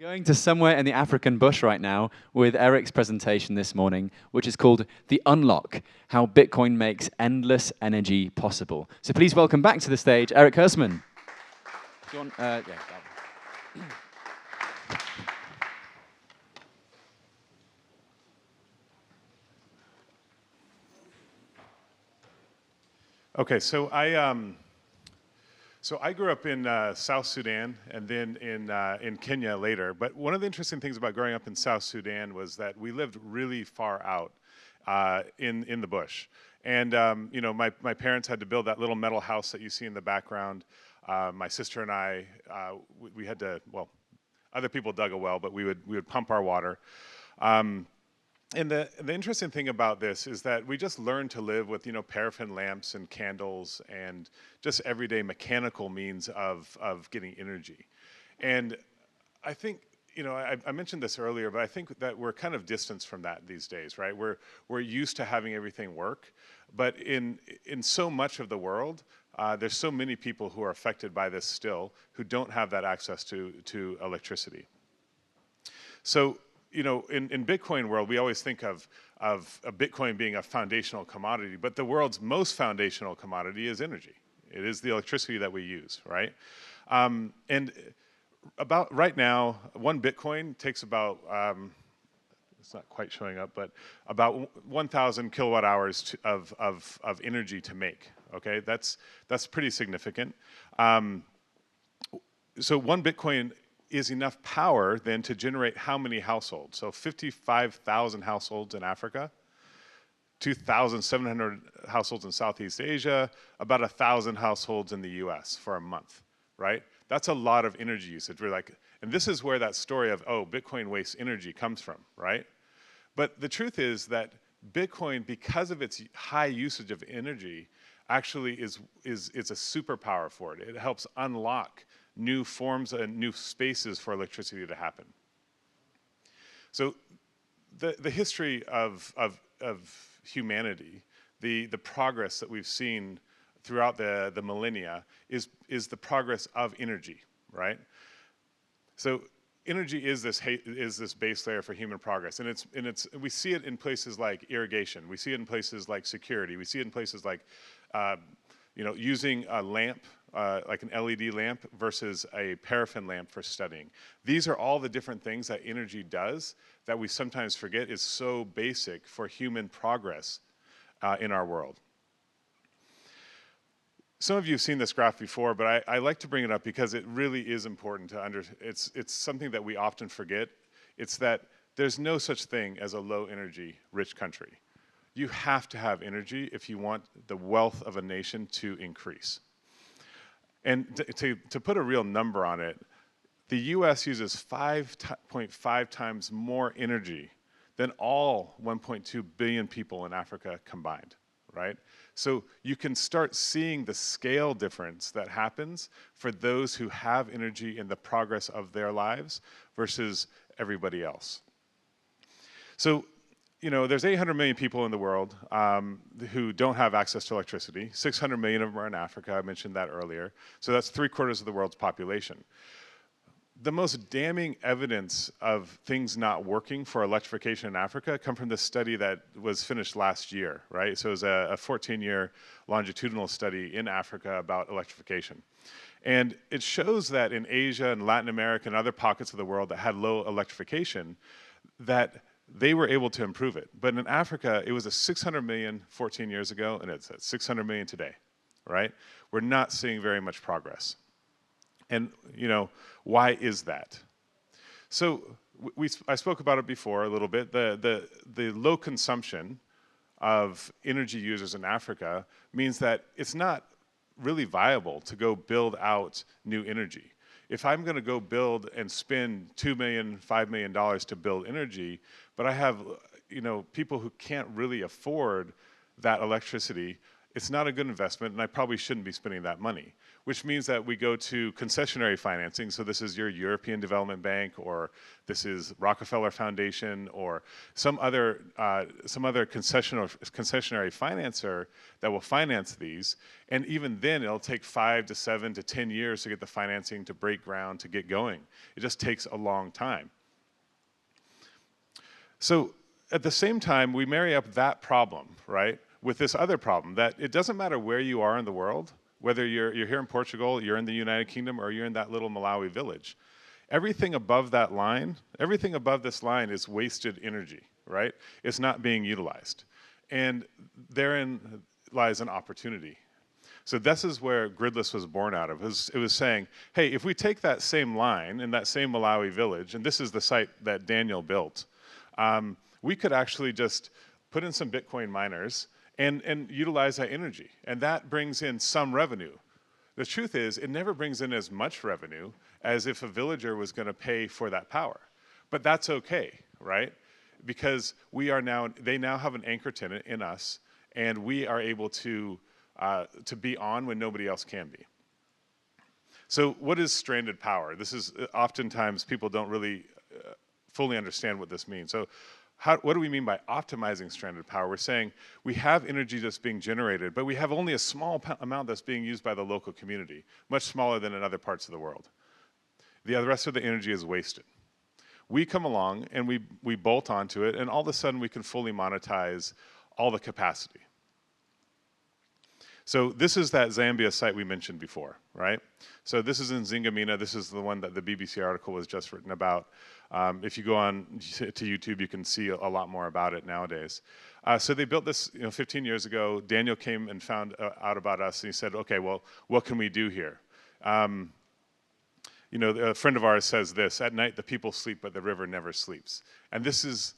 Going to somewhere in the African bush right now with Erik's presentation this morning, which is called The Unlock, How Bitcoin Makes Endless Energy Possible. So please welcome back to the stage, Erik Hersman. Do you want, Okay, so I grew up in South Sudan and then in Kenya later. But one of the interesting things about growing up in South Sudan was that we lived really far out in the bush. And you know, my parents had to build that little metal house that you see in the background. My sister and I, we had to, well, other people dug a well, but we would pump our water. And the interesting thing about this is that we just learned to live with, paraffin lamps and candles and just everyday mechanical means of getting energy. And I think, I mentioned this earlier, but I think that we're kind of distanced from that these days, right? We're used to having everything work, but in so much of the world, there's so many people who are affected by this still who don't have that access to electricity. So, in Bitcoin world, we always think of a Bitcoin being a foundational commodity, but the world's most foundational commodity is energy. It is the electricity that we use, right? And about right now, one Bitcoin takes about, it's not quite showing up, but about 1,000 kilowatt hours of energy to make, okay? That's pretty significant. So one Bitcoin is enough power then to generate how many households? So 55,000 households in Africa, 2,700 households in Southeast Asia, about 1,000 households in the US for a month, right? That's a lot of energy usage. We're like, and this is where that story of, oh, Bitcoin wastes energy comes from, right? But the truth is that Bitcoin, because of its high usage of energy, actually is a superpower for it. It helps unlock new forms and new spaces for electricity to happen. So the history of humanity, the progress that we've seen throughout the millennia is the progress of energy, right? So energy is this base layer for human progress, and we see it in places like irrigation, we see it in places like security, we see it in places like using a lamp, like an LED lamp versus a paraffin lamp for studying. These are all the different things that energy does that we sometimes forget is so basic for human progress in our world. Some of you have seen this graph before, but I like to bring it up because it really is important to understand. It's something that we often forget. It's that there's no such thing as a low energy rich country. You have to have energy if you want the wealth of a nation to increase. And to put a real number on it, the US uses 5.5 times more energy than all 1.2 billion people in Africa combined, right? So you can start seeing the scale difference that happens for those who have energy in the progress of their lives versus everybody else. So, there's 800 million people in the world who don't have access to electricity. 600 million of them are in Africa. I mentioned that earlier. So that's 3/4 of the world's population. The most damning evidence of things not working for electrification in Africa come from this study that was finished last year, right? So it was a 14-year longitudinal study in Africa about electrification. And it shows that in Asia and Latin America and other pockets of the world that had low electrification, that they were able to improve it. But in Africa, it was a 600 million 14 years ago, and it's at 600 million today, right? We're not seeing very much progress. And, why is that? So I spoke about it before a little bit. The low consumption of energy users in Africa means that it's not really viable to go build out new energy. If I'm going to go build and spend $2 million, $5 million to build energy, but I have, people who can't really afford that electricity, it's not a good investment, and I probably shouldn't be spending that money. which means that we go to concessionary financing. So this is your European Development Bank, or this is Rockefeller Foundation, or some other concessionary financer that will finance these. And even then, it'll take 5 to 7 to 10 years to get the financing to break ground, to get going. It just takes a long time. So at the same time, we marry up that problem, right, with this other problem, that it doesn't matter where you are in the world, whether you're here in Portugal, you're in the United Kingdom, or you're in that little Malawi village. Everything above that line, everything above this line is wasted energy, right? It's not being utilized. And therein lies an opportunity. So this is where Gridless was born out of. It was saying, hey, if we take that same line in that same Malawi village, and this is the site that Daniel built, we could actually just put in some Bitcoin miners and utilize that energy. And that brings in some revenue. The truth is, it never brings in as much revenue as if a villager was going to pay for that power. But that's okay, right? Because they now have an anchor tenant in us, and we are able to be on when nobody else can be. So what is stranded power? This is oftentimes people don't really fully understand what this means. So what do we mean by optimizing stranded power? We're saying we have energy that's being generated, but we have only a small amount that's being used by the local community, much smaller than in other parts of the world. The rest of the energy is wasted. We come along and we bolt onto it, and all of a sudden we can fully monetize all the capacity. So this is that Zambia site we mentioned before, right? So this is in Zingamina. This is the one that the BBC article was just written about. If you go on to YouTube, you can see a lot more about it nowadays. So they built this 15 years ago. Daniel came and found out about us, and he said, okay, well, what can we do here? A friend of ours says this: at night the people sleep, but the river never sleeps. And this is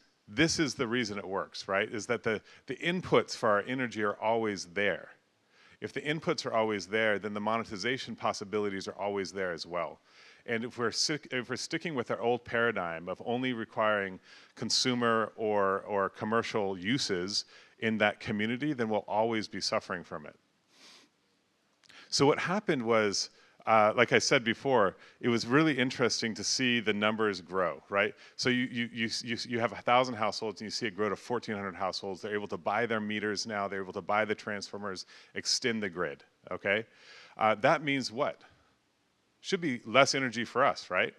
the reason it works, right? Is that the inputs for our energy are always there. If the inputs are always there, then the monetization possibilities are always there as well. And if we're sticking with our old paradigm of only requiring consumer or commercial uses in that community, then we'll always be suffering from it. So what happened was, like I said before, it was really interesting to see the numbers grow, right? So you have 1,000 households and you see it grow to 1,400 households. They're able to buy their meters now. They're able to buy the transformers, extend the grid, okay? That means what? Should be less energy for us, right?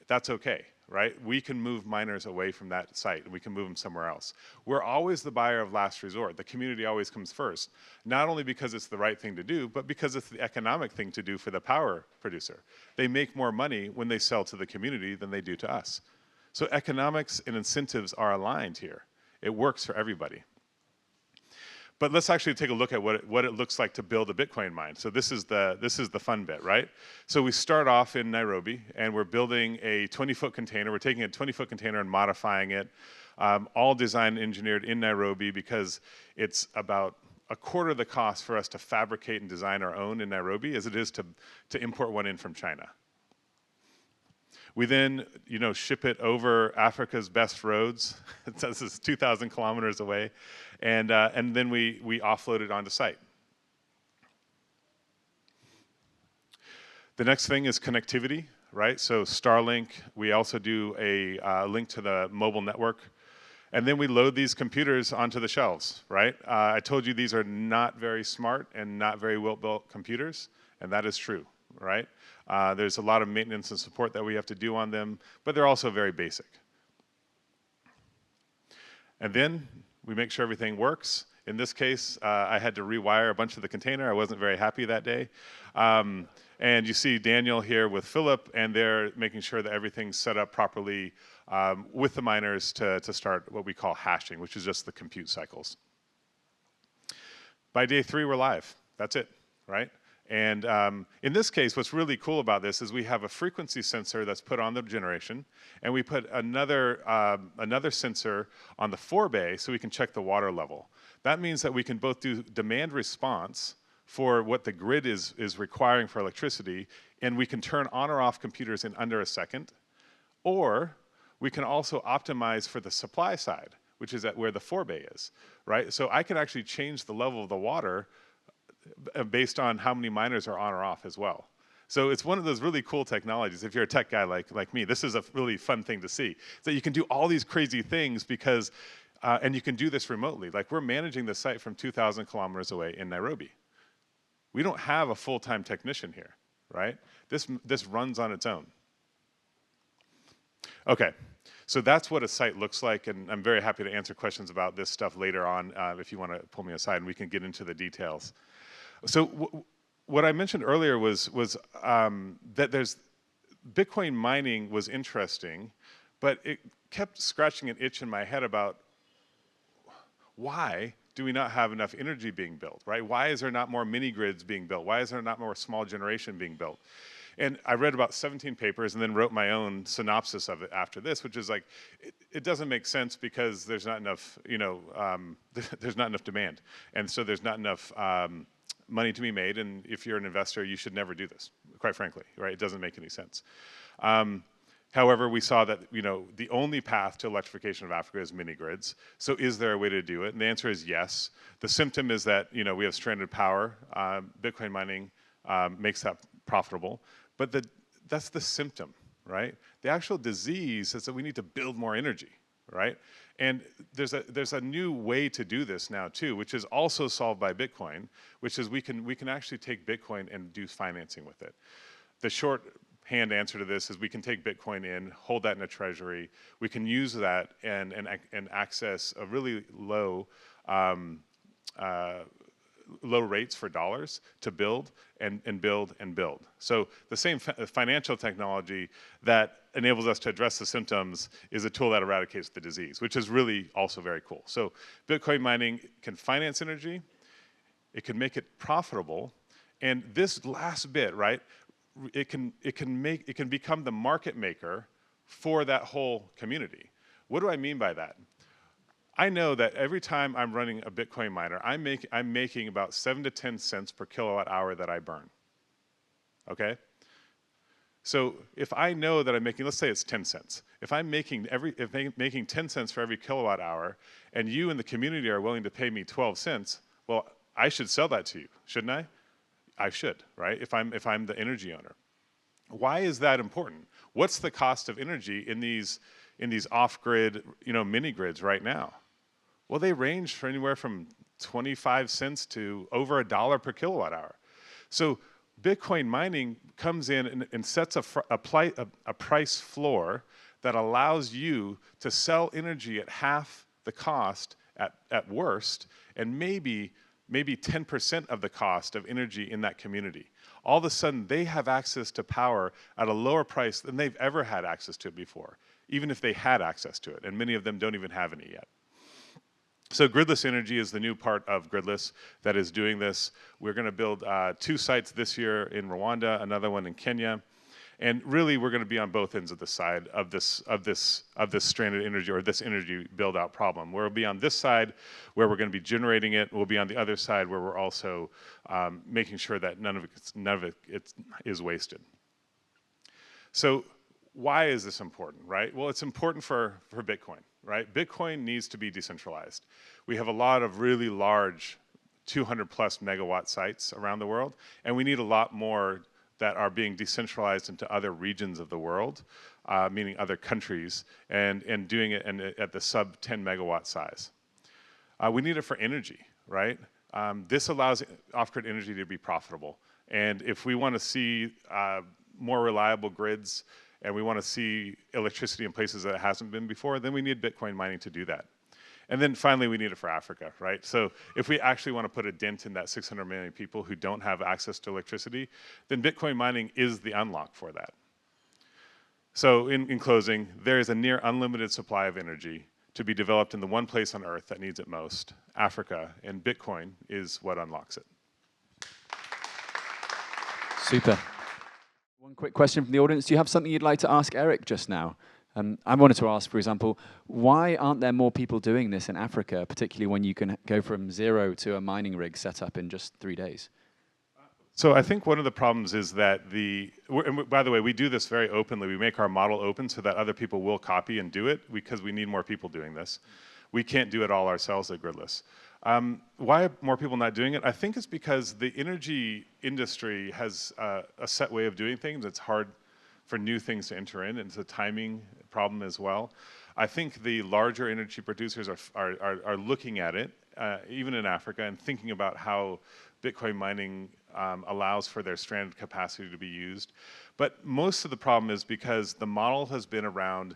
That's okay, right? We can move miners away from that site and we can move them somewhere else. We're always the buyer of last resort. The community always comes first, not only because it's the right thing to do, but because it's the economic thing to do for the power producer. They make more money when they sell to the community than they do to us. So economics and incentives are aligned here. It works for everybody. But let's actually take a look at what it looks like to build a Bitcoin mine. So this is the fun bit, right? So we start off in Nairobi, and we're building a 20-foot container. We're taking a 20-foot container and modifying it, all designed and engineered in Nairobi, because it's about a quarter of the cost for us to fabricate and design our own in Nairobi as it is to import one in from China. We then, ship it over Africa's best roads. This is 2,000 kilometers away, and then we offload it onto site. The next thing is connectivity, right? So Starlink. We also do a link to the mobile network, and then we load these computers onto the shelves, right? I told you these are not very smart and not very well-built computers, and that is true, right? There's a lot of maintenance and support that we have to do on them, but they're also very basic. And then we make sure everything works. In this case, I had to rewire a bunch of the container. I wasn't very happy that day. And you see Daniel here with Philip, and they're making sure that everything's set up properly with the miners to start what we call hashing, which is just the compute cycles. By day 3, we're live. That's it, right? And in this case, what's really cool about this is we have a frequency sensor that's put on the generation, and we put another sensor on the forebay so we can check the water level. That means that we can both do demand response for what the grid is requiring for electricity, and we can turn on or off computers in under a second, or we can also optimize for the supply side, which is at where the forebay is, right? So I can actually change the level of the water based on how many miners are on or off as well. So it's one of those really cool technologies. If you're a tech guy like me, this is a really fun thing to see. That you can do all these crazy things because, and you can do this remotely. Like we're managing the site from 2,000 kilometers away in Nairobi. We don't have a full-time technician here, right? This runs on its own. Okay, so that's what a site looks like, and I'm very happy to answer questions about this stuff later on if you want to pull me aside and we can get into the details. So what I mentioned earlier was that Bitcoin mining was interesting, but it kept scratching an itch in my head about why do we not have enough energy being built, right? Why is there not more mini grids being built? Why is there not more small generation being built? And I read about 17 papers and then wrote my own synopsis of it after this, which is like, it doesn't make sense because there's not enough, there's not enough demand. And so there's not enough money to be made. And if you're an investor, you should never do this, quite frankly, right? It doesn't make any sense. However, we saw that the only path to electrification of Africa is mini grids. So is there a way to do it? And the answer is yes. The symptom is that we have stranded power. Bitcoin mining makes that profitable. But that's the symptom, right? The actual disease is that we need to build more energy, right? And there's a new way to do this now too, which is also solved by Bitcoin, which is we can actually take Bitcoin and do financing with it. The shorthand answer to this is we can take Bitcoin in, hold that in a treasury. We can use that and access a really low low rates for dollars to build and build and build. So the same financial technology that enables us to address the symptoms is a tool that eradicates the disease, which is really also very cool. So Bitcoin mining can finance energy, it can make it profitable, and this last bit, right, it can become the market maker for that whole community. What do I mean by that? I know that every time I'm running a Bitcoin miner, I'm making about 7 to 10 cents per kilowatt hour that I burn. Okay? So if I know that I'm making, let's say it's 10 cents. If I'm making 10 cents for every kilowatt hour, and you in the community are willing to pay me 12 cents, well, I should sell that to you, shouldn't I? I should, right? If I'm the energy owner. Why is that important? What's the cost of energy in these off-grid, mini grids right now? Well, they range for anywhere from 25 cents to over $1 per kilowatt hour. So Bitcoin mining comes in and sets a price floor that allows you to sell energy at half the cost at worst, and maybe 10% of the cost of energy in that community. All of a sudden, they have access to power at a lower price than they've ever had access to it before, even if they had access to it, and many of them don't even have any yet. So Gridless Energy is the new part of Gridless that is doing this. We're going to build 2 sites this year in Rwanda, another one in Kenya, and really we're going to be on both ends of the side of this stranded energy or this energy build-out problem. We'll be on this side where we're going to be generating it. We'll be on the other side where we're also making sure that none of it is wasted. So why is this important, right? Well, it's important for Bitcoin, right? Bitcoin needs to be decentralized. We have a lot of really large 200 plus megawatt sites around the world, and we need a lot more that are being decentralized into other regions of the world, meaning other countries, and doing it at the sub 10 megawatt size. We need it for energy, right? This allows off-grid energy to be profitable. And if we want to see more reliable grids, and we want to see electricity in places that it hasn't been before, then we need Bitcoin mining to do that. And then finally, we need it for Africa, right? So if we actually want to put a dent in that 600 million people who don't have access to electricity, then Bitcoin mining is the unlock for that. So in closing, there is a near unlimited supply of energy to be developed in the one place on Earth that needs it most, Africa, and Bitcoin is what unlocks it. Super. One quick question from the audience. Do you have something you'd like to ask Erik just now? I wanted to ask, for example, why aren't there more people doing this in Africa, particularly when you can go from 0 to a mining rig set up in just 3 days? So I think one of the problems is that and by the way, we do this very openly. We make our model open so that other people will copy and do it because we need more people doing this. We can't do it all ourselves at Gridless. Why are more people not doing it? I think it's because the energy industry has a set way of doing things. It's hard for new things to enter in, and it's a timing problem as well. I think the larger energy producers are looking at it, even in Africa, and thinking about how Bitcoin mining allows for their stranded capacity to be used. But most of the problem is because the model has been around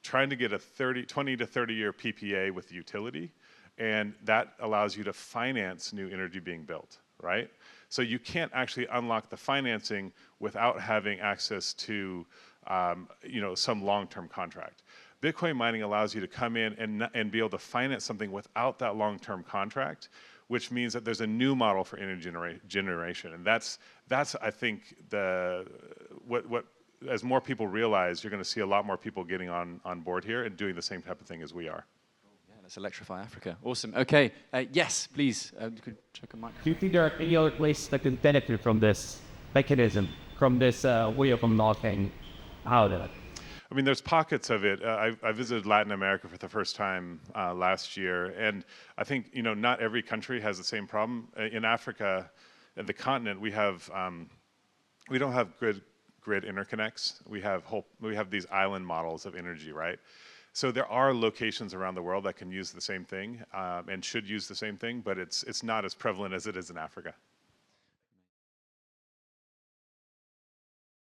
trying to get a 20 to 30 year PPA with the utility, and that allows you to finance new energy being built, right? So you can't actually unlock the financing without having access to some long-term contract. Bitcoin mining allows you to come in and be able to finance something without that long-term contract, which means that there's a new model for energy generation. And that's I think, what as more people realize, you're going to see a lot more people getting on board here and doing the same type of thing as we are. Let's electrify Africa. Awesome. Okay. Yes, please. You could check a mic. Do you think there are any other places that could benefit from this mechanism, from this way of unlocking? How that? I mean, there's pockets of it. I visited Latin America for the first time last year, and I think not every country has the same problem. In Africa, the continent, we don't have grid interconnects. We have these island models of energy, right? So there are locations around the world that can use the same thing and should use the same thing, but it's not as prevalent as it is in Africa.